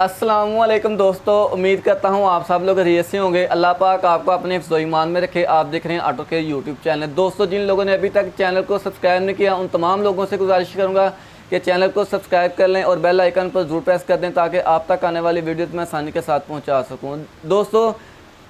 अस्सलामुअलैकुम दोस्तों, उम्मीद करता हूँ आप सब लोग खैरियत से होंगे। अल्लाह पाक आपको अपने हिफ्ज़ ईमान में रखे। आप देख रहे हैं ऑटो केयर यूट्यूब चैनल। दोस्तों, जिन लोगों ने अभी तक चैनल को सब्सक्राइब नहीं किया, उन तमाम लोगों से गुजारिश करूँगा कि चैनल को सब्सक्राइब कर लें और बेल आइकन पर ज़रूर प्रेस कर दें ताकि आप तक आने वाली वीडियो मैं आसानी के साथ पहुँचा सकूँ। दोस्तों,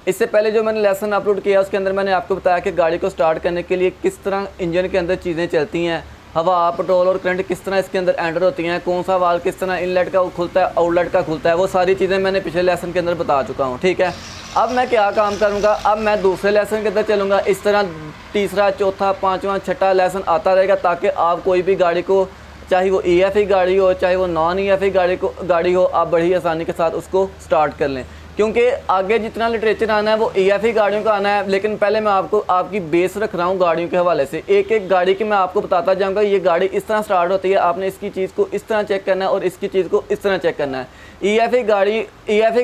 इससे पहले जो मैंने लेसन अपलोड किया उसके अंदर मैंने आपको बताया कि गाड़ी को स्टार्ट करने के लिए किस तरह इंजन के अंदर चीज़ें चलती हैं, हवा, पेट्रोल और करंट किस तरह इसके अंदर एंटर होती हैं, कौन सा वाल्व किस तरह इनलेट का खुलता है, आउटलेट का खुलता है, वो सारी चीज़ें मैंने पिछले लेसन के अंदर बता चुका हूँ। ठीक है, अब मैं क्या काम करूँगा, अब मैं दूसरे लेसन के अंदर चलूँगा। इस तरह तीसरा, चौथा, पाँचवा, छठा लेसन आता रहेगा ताकि आप कोई भी गाड़ी को, चाहे वो EFI गाड़ी हो चाहे वो नॉन EFI गाड़ी हो, आप बड़ी आसानी के साथ उसको स्टार्ट कर लें। क्योंकि आगे जितना लिटरेचर आना है वो EFI गाड़ियों का आना है, लेकिन पहले मैं आपको आपकी बेस रख रहा हूँ गाड़ियों के हवाले से। एक एक गाड़ी की मैं आपको बताता जाऊँगा, ये गाड़ी इस तरह स्टार्ट होती है, आपने इसकी चीज़ को इस तरह चेक करना है और इसकी चीज़ को इस तरह चेक करना है। EFI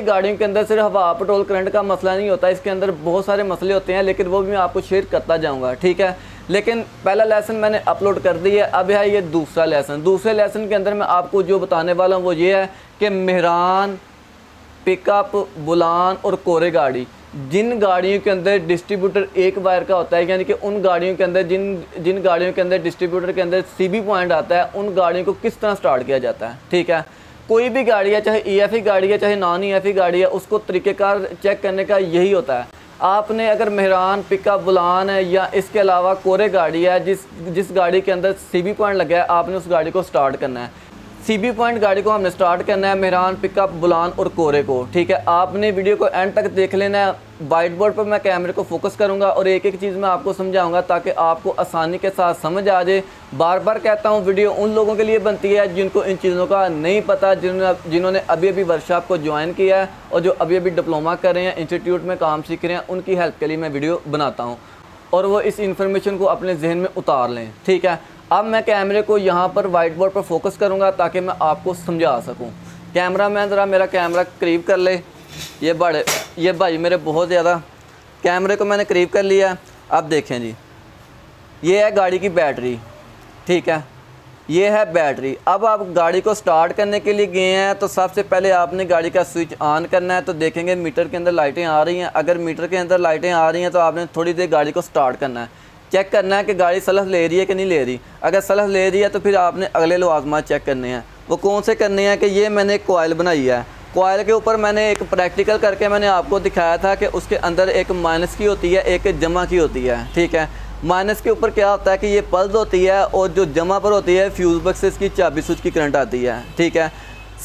गाड़ियों के अंदर सिर्फ हवा, पेट्रोल, करंट का मसला नहीं होता, इसके अंदर बहुत सारे मसले होते हैं, लेकिन वो भी मैं आपको शेयर करता जाऊँगा। ठीक है, लेकिन पहला लेसन मैंने अपलोड कर दिया है, अब है ये दूसरा लेसन। दूसरे लेसन के अंदर मैं आपको जो बताने वाला हूँ वो ये है कि मेहरान, पिकअप, बुलान और कोरे गाड़ी, जिन गाड़ियों के अंदर डिस्ट्रीब्यूटर एक वायर का होता है, यानी कि उन गाड़ियों के अंदर जिन गाड़ियों के अंदर डिस्ट्रीब्यूटर के अंदर CB पॉइंट आता है, उन गाड़ियों को किस तरह स्टार्ट किया जाता है। ठीक है, कोई भी गाड़ी है, चाहे EFI गाड़ी है चाहे नॉन EFI गाड़ी है, उसको तरीक़ेकार चेक करने का यही होता है। आपने अगर मेहरान, पिकअप, बुलान है या इसके अलावा कोरे गाड़ी है, जिस गाड़ी के अंदर CB पॉइंट लगा है, आपने उस गाड़ी को स्टार्ट करना है। CB पॉइंट गाड़ी को हमने स्टार्ट करना है, मेहरान, पिकअप, बुलान और कोरे को। ठीक है, आपने वीडियो को एंड तक देख लेना है। वाइट बोर्ड पर मैं कैमरे को फोकस करूंगा और एक एक चीज़ मैं आपको समझाऊंगा ताकि आपको आसानी के साथ समझ आ जाए। बार बार कहता हूं, वीडियो उन लोगों के लिए बनती है जिनको इन चीज़ों का नहीं पता, जिन्होंने अभी अभी वर्कशॉप को ज्वाइन किया है और जो अभी अभी डिप्लोमा कर रहे हैं, इंस्टीट्यूट में काम सीख रहे हैं, उनकी हेल्प के लिए मैं वीडियो बनाता हूँ और वो इस इन्फॉर्मेशन को अपने जहन में उतार लें। ठीक है, अब मैं कैमरे को यहाँ पर वाइट बोर्ड पर फोकस करूँगा ताकि मैं आपको समझा सकूँ। कैमरा मैन ज़रा मेरा कैमरा करीब कर ले। ये भाई मेरे बहुत ज़्यादा, कैमरे को मैंने करीब कर लिया। अब देखें जी, ये है गाड़ी की बैटरी। ठीक है, ये है बैटरी। अब आप गाड़ी को स्टार्ट करने के लिए गए हैं तो सबसे पहले आपने गाड़ी का स्विच ऑन करना है। तो देखेंगे मीटर के अंदर लाइटें आ रही हैं। अगर मीटर के अंदर लाइटें आ रही हैं तो आपने थोड़ी देर गाड़ी को स्टार्ट करना है, चेक करना है कि गाड़ी सलह ले रही है कि नहीं ले रही। अगर सलह ले रही है तो फिर आपने अगले लवाज़मात चेक करने हैं। वो कौन से करने हैं कि ये मैंने एक कोयल बनाई है, कोयल के ऊपर मैंने एक प्रैक्टिकल करके मैंने आपको दिखाया था कि उसके अंदर एक माइनस की होती है, एक जमा की होती है। ठीक है, माइनस के ऊपर क्या होता है कि ये पल्स होती है और जो जमा पर होती है फ्यूज़ बॉक्स से इसकी चाबी स्विच की करंट आती है। ठीक है,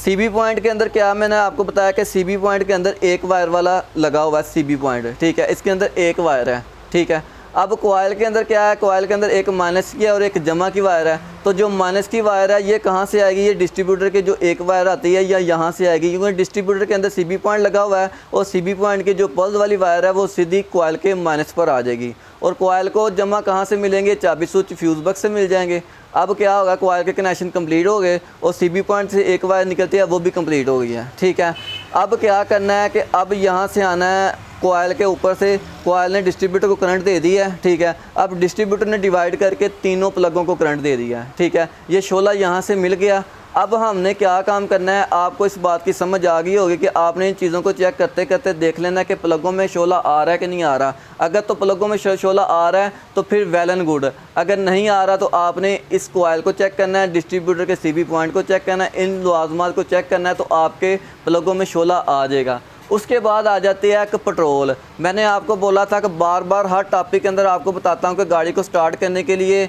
CB पॉइंट के अंदर क्या मैंने आपको बताया कि CB पॉइंट के अंदर एक वायर वाला लगा हुआ है CB पॉइंट। ठीक है, इसके अंदर एक वायर है। ठीक है, अब कोयल के अंदर क्या है, कोयल के अंदर एक माइनस की है और एक जमा की वायर है। तो जो माइनस की वायर है ये कहाँ से आएगी, ये डिस्ट्रीब्यूटर के जो एक वायर आती है या यहाँ से आएगी, क्योंकि डिस्ट्रीब्यूटर के अंदर CB पॉइंट लगा हुआ है और CB पॉइंट की जो पल्स वाली वायर है वो सीधी कोयल के माइनस पर आ जाएगी। और कोयल को जमा कहाँ से मिलेंगे, चाबी स्विच फ्यूज़ बॉक्स से मिल जाएंगे। अब क्या होगा, कोयल के कनेक्शन कंप्लीट हो गए और CB पॉइंट से एक वायर निकलती है वो भी कंप्लीट हो गई है। ठीक है, अब क्या करना है कि अब यहाँ से आना है कोयल के ऊपर से। कोयल ने डिस्ट्रीब्यूटर को करंट दे दी है। ठीक है, अब डिस्ट्रीब्यूटर ने डिवाइड करके तीनों प्लगों को करंट दे दिया है। ठीक है, ये शोला यहाँ से मिल गया। अब हमने क्या काम करना है, आपको इस बात की समझ आ गई होगी कि आपने इन चीज़ों को चेक करते करते देख लेना कि प्लगों में शोला आ रहा है कि नहीं आ रहा। अगर तो प्लगों में शोला आ रहा है तो फिर वेल एंड गुड। अगर नहीं आ रहा तो आपने इस कोयल को चेक करना है, डिस्ट्रीब्यूटर के CB पॉइंट को चेक करना है, इन लवाज़मात को चेक करना है, तो आपके प्लगों में शोला आ जाएगा। उसके बाद आ जाती है कि पेट्रोल। मैंने आपको बोला था कि बार बार हर टॉपिक के अंदर आपको बताता हूँ कि गाड़ी को स्टार्ट करने के लिए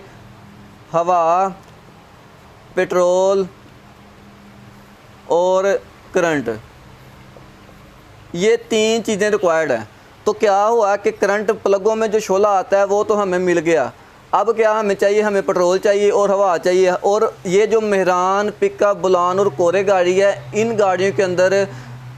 हवा, पेट्रोल और करंट, ये तीन चीज़ें रिक्वायर्ड हैं। तो क्या हुआ कि करंट प्लगों में जो शोला आता है वो तो हमें मिल गया। अब क्या हमें चाहिए, हमें पेट्रोल चाहिए और हवा चाहिए। और ये जो मेहरान, पिकअप, बुलान और कोरे गाड़ी है, इन गाड़ियों के अंदर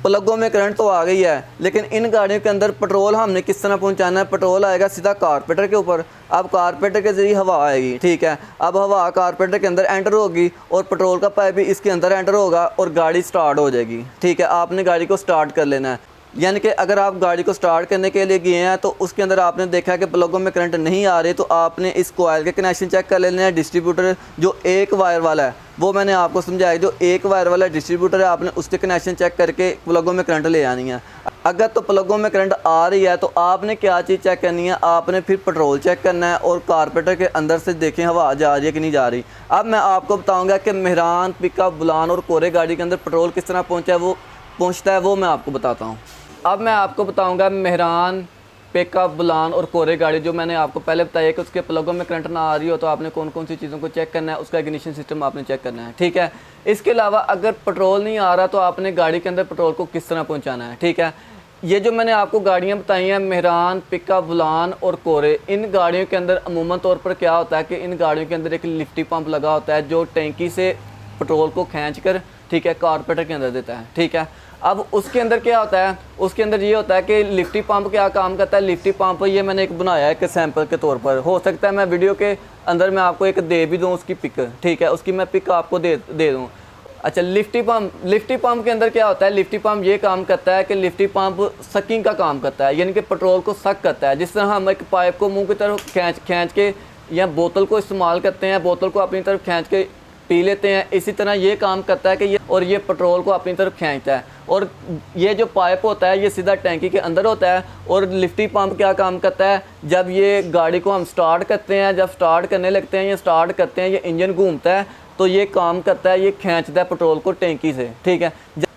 प्लगों में करंट तो आ गई है, लेकिन इन गाड़ियों के अंदर पेट्रोल हमने किस तरह पहुंचाना है। पेट्रोल आएगा सीधा कारपेटर के ऊपर। अब कारपेटर के ज़रिए हवा आएगी। ठीक है, अब हवा कारपेटर के अंदर एंटर होगी और पेट्रोल का पाइप भी इसके अंदर एंटर होगा और गाड़ी स्टार्ट हो जाएगी। ठीक है, आपने गाड़ी को स्टार्ट कर लेना है। यानी कि अगर आप गाड़ी को स्टार्ट करने के लिए गए हैं तो उसके अंदर आपने देखा कि प्लगों में करंट नहीं आ रही, तो आपने इस कोयल के कनेक्शन चेक कर लेने हैं। डिस्ट्रीब्यूटर जो एक वायर वाला है वो मैंने आपको समझाया, जो एक वायर वाला डिस्ट्रीब्यूटर है आपने उसके कनेक्शन चेक करके प्लगों में करंट ले आनी है। अगर तो प्लगों में करंट आ रही है तो आपने क्या चीज़ चेक करनी है, आपने फिर पेट्रोल चेक करना है और कारपेटर के अंदर से देखें हवा जा रही है कि नहीं जा रही। अब मैं आपको बताऊंगा कि मेहरान, पिकअप, बुलान और कोरे गाड़ी के अंदर पेट्रोल किस तरह पहुंचता है वो मैं आपको बताता हूँ। अब मैं आपको बताऊंगा मेहरान, पिकअप, बुलान और कोरे गाड़ी, जो मैंने आपको पहले बताया कि उसके प्लगों में करंट ना आ रही हो तो आपने कौन कौन सी चीज़ों को चेक करना है, उसका इग्निशन सिस्टम आपने चेक करना है, ठीक है। इसके अलावा अगर पेट्रोल नहीं आ रहा तो आपने गाड़ी के अंदर पेट्रोल को किस तरह पहुंचाना है, ठीक है। ये जो मैंने आपको गाड़ियाँ बताई हैं, मेहरान, पिकअप, बुलान और कोरे, इन गाड़ियों के अंदर अमूमन तौर पर क्या होता है कि इन गाड़ियों के अंदर एक लिफ्टी पंप लगा होता है जो टैंकी से पेट्रोल को खींच कर, ठीक है, कारपेटर के अंदर देता है, ठीक है। अब उसके अंदर क्या होता है, उसके अंदर ये होता है कि लिफ्टी पंप क्या काम करता है। लिफ्टी पंप ये मैंने एक बनाया है एक सैंपल के तौर पर, हो सकता है मैं वीडियो के अंदर मैं आपको एक दे भी दूँ उसकी पिक, ठीक है, उसकी मैं पिक आपको दे दूँ। अच्छा, लिफ्टी पंप के अंदर क्या होता है, लिफ्टी पंप ये काम करता है कि लिफ्टी पंप सकिंग का काम करता है, यानी कि पेट्रोल को सक करता है। जिस तरह हम एक पाइप को मुँह की तरफ खींच के या बोतल को इस्तेमाल करते हैं, बोतल को अपनी तरफ खींच के पी लेते हैं, इसी तरह ये काम करता है कि ये पेट्रोल को अपनी तरफ खींचता है। और ये जो पाइप होता है ये सीधा टैंकी के अंदर होता है। और लिफ्टी पंप क्या काम करता है, जब ये गाड़ी को हम स्टार्ट करते हैं, जब स्टार्ट करने लगते हैं या स्टार्ट करते हैं, ये इंजन घूमता है तो ये काम करता है, ये खींचता है पेट्रोल को टैंकी से, ठीक है।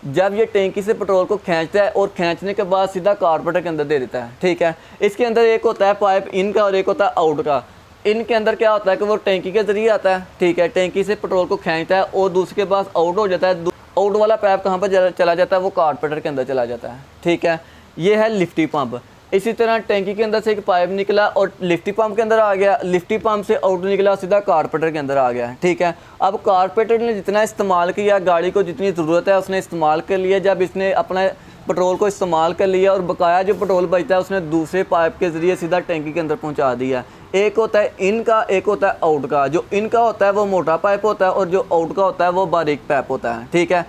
जब ये टैंकी से पेट्रोल को खींचता है और खींचने के बाद सीधा कारपेटर के अंदर दे देता है, ठीक है। इसके अंदर एक होता है पाइप इन का और एक होता है आउट का। इनके अंदर क्या होता है कि वो टैंकी के ज़रिए आता है, ठीक है, टैंकी से पेट्रोल को खींचता है और दूसरे के पास आउट हो जाता है। आउट वाला पाइप कहाँ पर चला जाता है, वो कारपेटर के अंदर चला जाता है, ठीक है। ये है लिफ्टी पंप। इसी तरह टैंकी के अंदर से एक पाइप निकला और लिफ्टी पंप के अंदर आ गया, लिफ्टी पंप से आउट निकला सीधा कारपेटर के अंदर आ गया, ठीक है। अब कारपेटर ने जितना इस्तेमाल किया, गाड़ी को जितनी ज़रूरत है उसने इस्तेमाल कर लिया। जब इसने अपना पेट्रोल को इस्तेमाल कर लिया और बकाया जो पेट्रोल बचता है उसने दूसरे पाइप के ज़रिए सीधा टैंकी के अंदर पहुंचा दिया। एक होता है इन का, एक होता है आउट का। जो इन का होता है वो मोटा पाइप होता है और जो आउट का होता है वो बारीक पाइप होता है, ठीक है।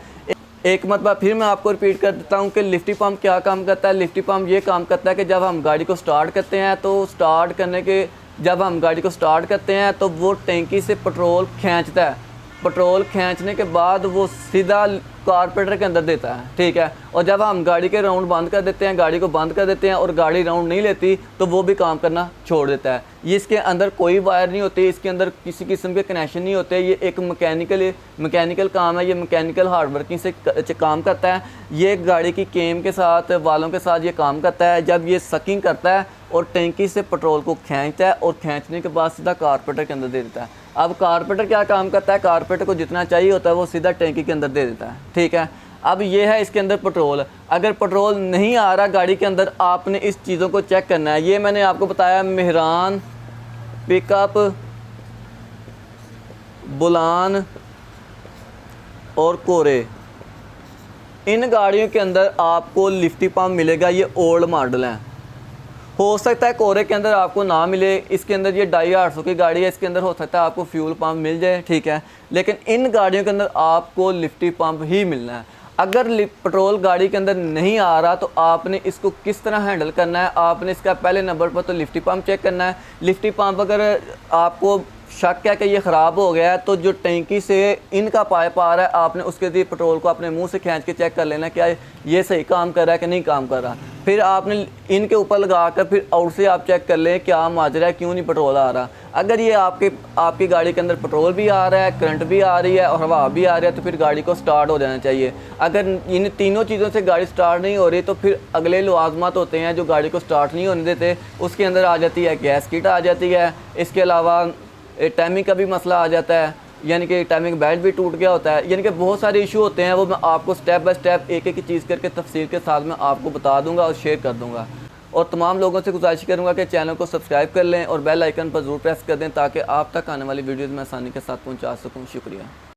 एक मतलब फिर मैं आपको रिपीट कर देता हूँ कि लिफ्टी पंप क्या काम करता है। लिफ्टी पंप ये काम करता है कि जब हम गाड़ी को स्टार्ट करते हैं तो जब हम गाड़ी को स्टार्ट करते हैं तो वो टैंकी से पेट्रोल खींचता है। पेट्रोल खींचने के बाद वो सीधा कारपेटर के अंदर देता है, ठीक है। और जब हम गाड़ी के राउंड बंद कर देते हैं, गाड़ी को बंद कर देते हैं और गाड़ी राउंड नहीं लेती तो वो भी काम करना छोड़ देता है। ये इसके अंदर कोई वायर नहीं होती, इसके अंदर किसी किस्म के कनेक्शन नहीं होते। ये एक मैकेनिकल काम है, ये मैकेनिकल हार्डवर्किंग से काम करता है। ये गाड़ी की केम के साथ, वालों के साथ ये काम करता है। जब ये सकिंग करता है और टैंकी से पेट्रोल को खींचता है और खींचने के बाद सीधा कारपेटर के अंदर दे देता है। अब कारपेटर क्या काम करता है, कारपेटर को जितना चाहिए होता है वो सीधा टैंकी के अंदर दे देता है, ठीक है। अब ये है इसके अंदर पेट्रोल। अगर पेट्रोल नहीं आ रहा गाड़ी के अंदर, आपने इस चीज़ों को चेक करना है। ये मैंने आपको बताया मेहरान, पिकअप, बुलान और कोरे, इन गाड़ियों के अंदर आपको लिफ्टी पंप मिलेगा। ये ओल्ड मॉडल हैं, हो सकता है कोरे के अंदर आपको ना मिले। इसके अंदर ये 250 की गाड़ी है, इसके अंदर हो सकता है आपको फ्यूल पंप मिल जाए, ठीक है। लेकिन इन गाड़ियों के अंदर आपको लिफ्टी पंप ही मिलना है। अगर पेट्रोल गाड़ी के अंदर नहीं आ रहा तो आपने इसको किस तरह हैंडल करना है, आपने इसका पहले नंबर पर तो लिफ्टी पंप चेक करना है। लिफ्टी पंप अगर आपको शक है कि ये ख़राब हो गया है तो जो टैंकी से इनका पाइप आ रहा है, आपने उसके लिए पेट्रोल को अपने मुंह से खींच के चेक कर लेना क्या ये सही काम कर रहा है कि नहीं काम कर रहा। फिर आपने इनके ऊपर लगा कर फिर आउट से आप चेक कर लें क्या माजरा है, क्यों नहीं पेट्रोल आ रहा। अगर ये आपकी गाड़ी के अंदर पेट्रोल भी आ रहा है, करंट भी आ रही है और हवा भी आ रही है तो फिर गाड़ी को स्टार्ट हो जाना चाहिए। अगर इन तीनों चीज़ों से गाड़ी स्टार्ट नहीं हो रही तो फिर अगले लवाजमात होते हैं जो गाड़ी को स्टार्ट नहीं होने देते। उसके अंदर आ जाती है गैस किट आ जाती है, इसके अलावा टाइमिंग का भी मसला आ जाता है, यानी कि टाइमिंग बेल्ट भी टूट गया होता है। यानी कि बहुत सारे इशू होते हैं, वो मैं आपको स्टेप बाय स्टेप एक एक चीज़ करके तफसील के साथ मैं आपको बता दूंगा और शेयर कर दूंगा। और तमाम लोगों से गुजारिश करूंगा कि चैनल को सब्सक्राइब कर लें और बेल आइकन पर ज़रूर प्रेस कर दें ताकि आप तक आने वाली वीडियोज़ में आसानी के साथ पहुँचा सकूँ। शुक्रिया।